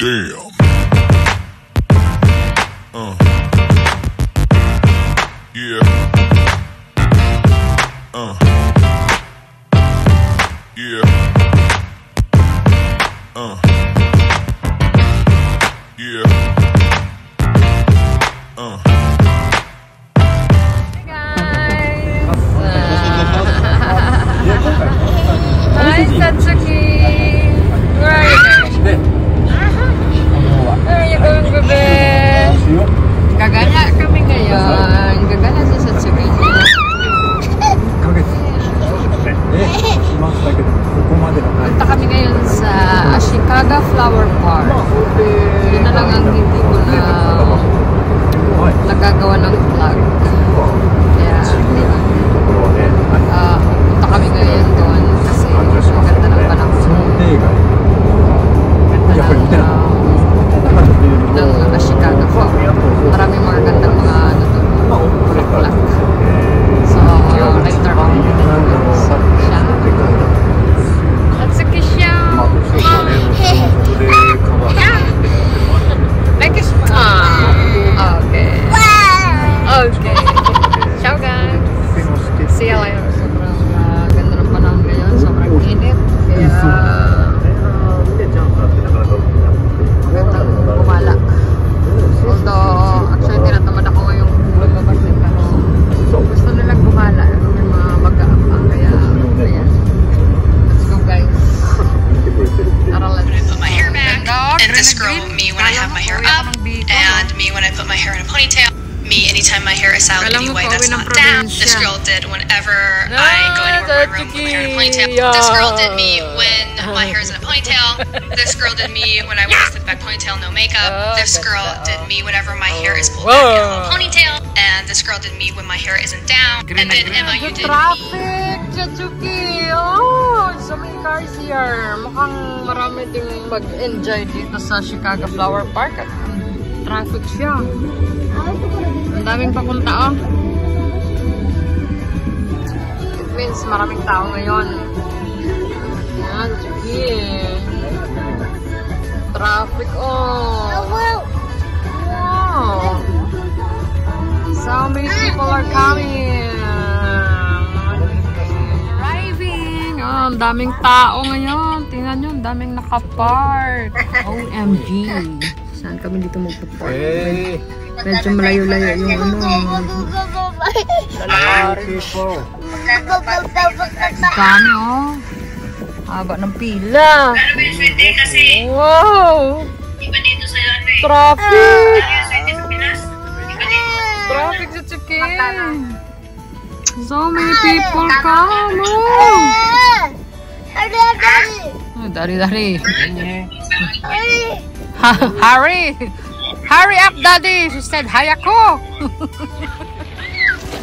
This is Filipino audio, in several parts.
Damn. Yeah. Yeah. Yeah. Hi, Satsuki! Where are you going? Where are you going, bebe? Gagala kami ngayon. Gagala si Satsuki. Punta kami ngayon sa Ashikaga Flower Park. Yun na lang ang hindi ko na nagagawa ng vlog. Kaya, punta kami ngayon doon kasi ang ganda ng panahon. Ganda ng Ashikaga Flower. Maraming mga gandang mga bulaklak. So, later on, siya. Satsuki siya. Like a okay. Okay. Ciao guys. See you later. Sobrang ganda ng panahon ngayon. Sobrang init. Kaya magandang gumala. Although, actually tinatamad ako ngayong lumabas din. Pero gusto nilang gumala. May mga mag-aapang. Kaya, ayan. Let's go guys. Put my hair back, and this girl, me when I have my hair up, and me when I put my hair in a ponytail, me anytime my hair is out anyway that's not down. This girl did whenever I go into my room with my hair in a ponytail. This girl did me when my hair is in a ponytail. This girl did me when I wear a slip back ponytail, no makeup. This girl did me whenever my hair is pulled back in a ponytail. And this girl did me when my hair isn't down. And then Emma, you did me. Traffic, Satsuki! Oh, so many cars here. Mukhang marami ding mag-enjoy dito sa Ashikaga Flower Park at traffic siya. Ang daming papunta, oh. It means maraming tao ngayon. Yan, Satsuki. Traffic, oh. Wow. So many people are coming. Arriving. Oh, ang daming tao ngayon. Tingnan nyo, ang daming nakapark. OMG. Saan kami dito magpapark? Medyo malayo-layo yung ano. Dami, oh. Haba ng pila. Wow. Traffic. Traffic sa chicken. So many people come. Daddy. Hurry. Hurry up, Daddy. She said, Hayako.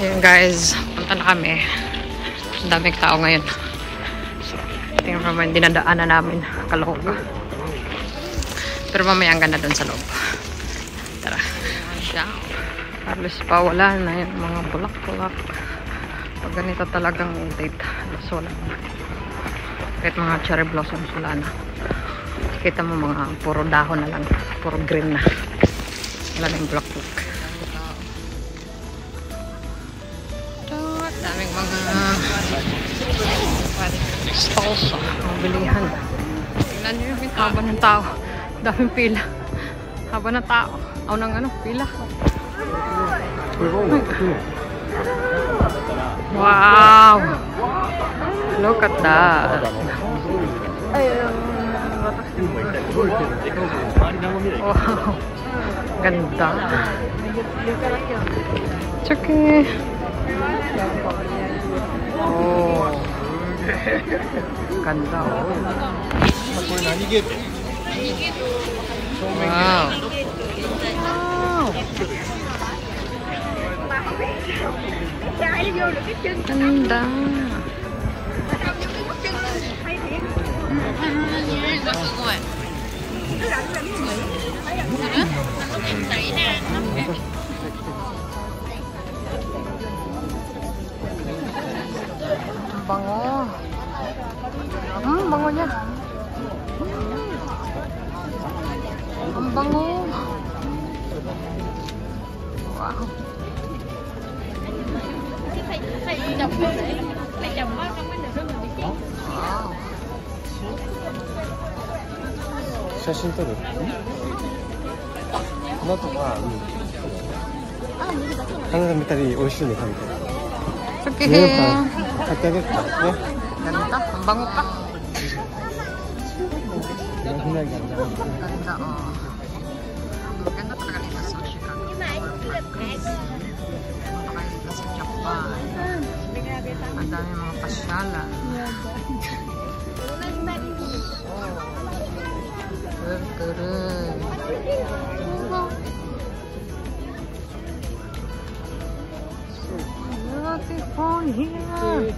Ayan guys, punta na kami. Ang daming tao ngayon. So, tingnan naman, dinadaanan namin kaloob. Pero mamaya ang ganda dun sa loob. Tara. Siya. Halos pa wala na yung mga bulak-bulak. Pag ganito talagang date, halos wala na. Kahit mga cherry blossoms wala na. Kita mo mga puro dahon na lang. Puro green na. Wala na yung bulak-bulak. Daming mga stalls. Mga bilihan. Tingnan nyo yung haba ng tao. Daming pila. Haba ng tao. O ng ano, pila. Wow! Look at that. Wow! Ganda. It's okay. Oh. Ganda. Wow. Ganda. Bango. Bango niya. bango. Wow. Wow. 写真撮る？花とか、花見たり美味しいの食べて。 Okay.買ってあげるからね。 Ganda. Ang bango pa. Ganda, oh. Maganda talaga dito sa Chicago. Baka dito sa Japan. Ang dami mga pasyalan. Keren. Beautiful here.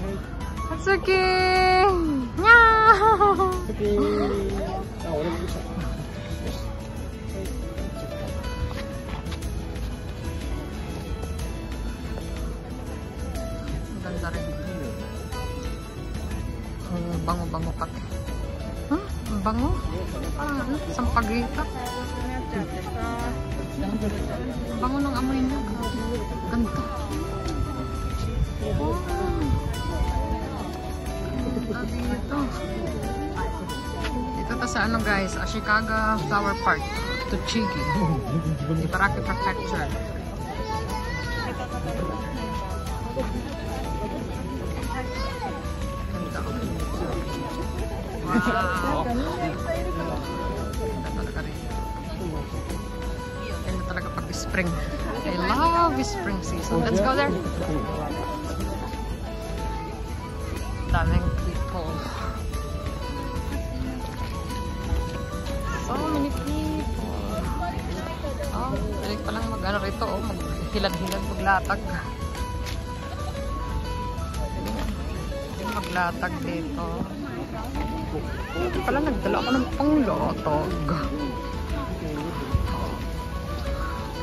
Hatsuki. Meow. Ganda rin. Bango-bango pati. Huh? Ang bango? Parang ano? Sampagrita. Bango ng amoy niya. Ganda. Wow. Ganda dito. Dito ta sa ano guys, Ashikaga Flower Park, Tochigi, Ibaraki Prefecture. Ganda. Wow. Ganda talaga rin. Ganda talaga pag spring. I love spring season. Let's go there. Daming people. So many people. Oh, balik pa lang mag-ano rito. Oh, maghilad-hilad, maglatag. Maglatag dito. Pala nagdala ako ng panglatag.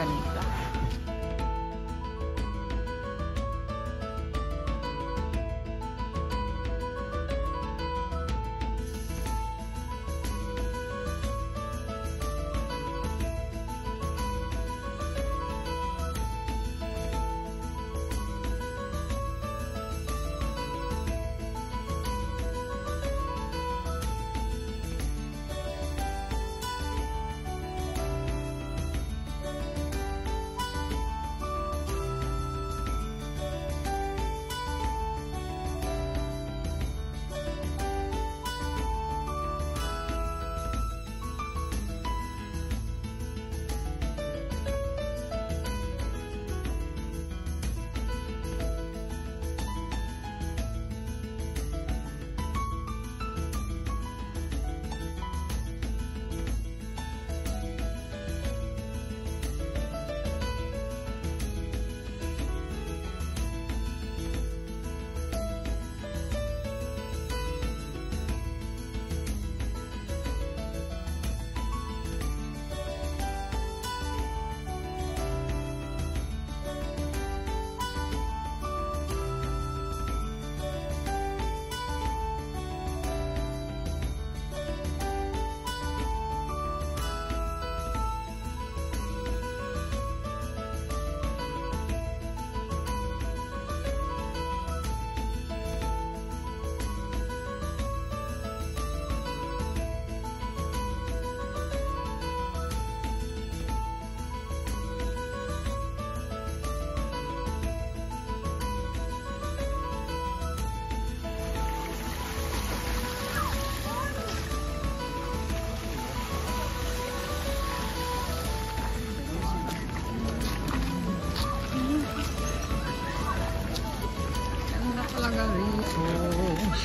Ganda.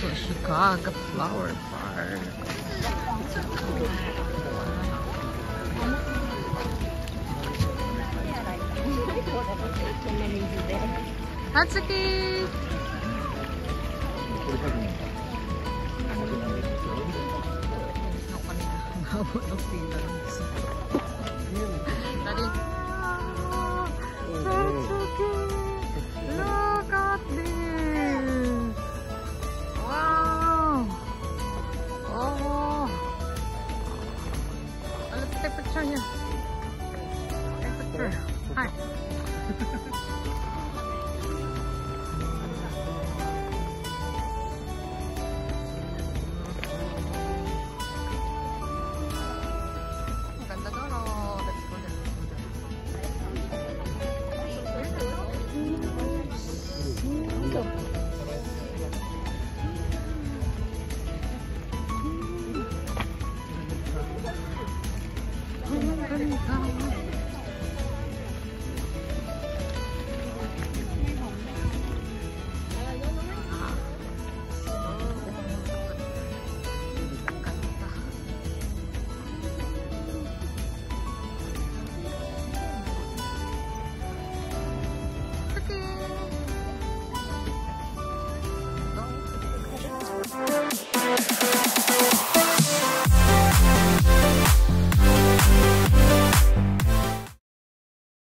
Ashikaga Flower Park. Hatsuki! Daddy. Hatsuki! Look at this! Wow! Oh! Take picture niya. Take picture. Hi. Ganda doon, oh. Let's go there. Ganda.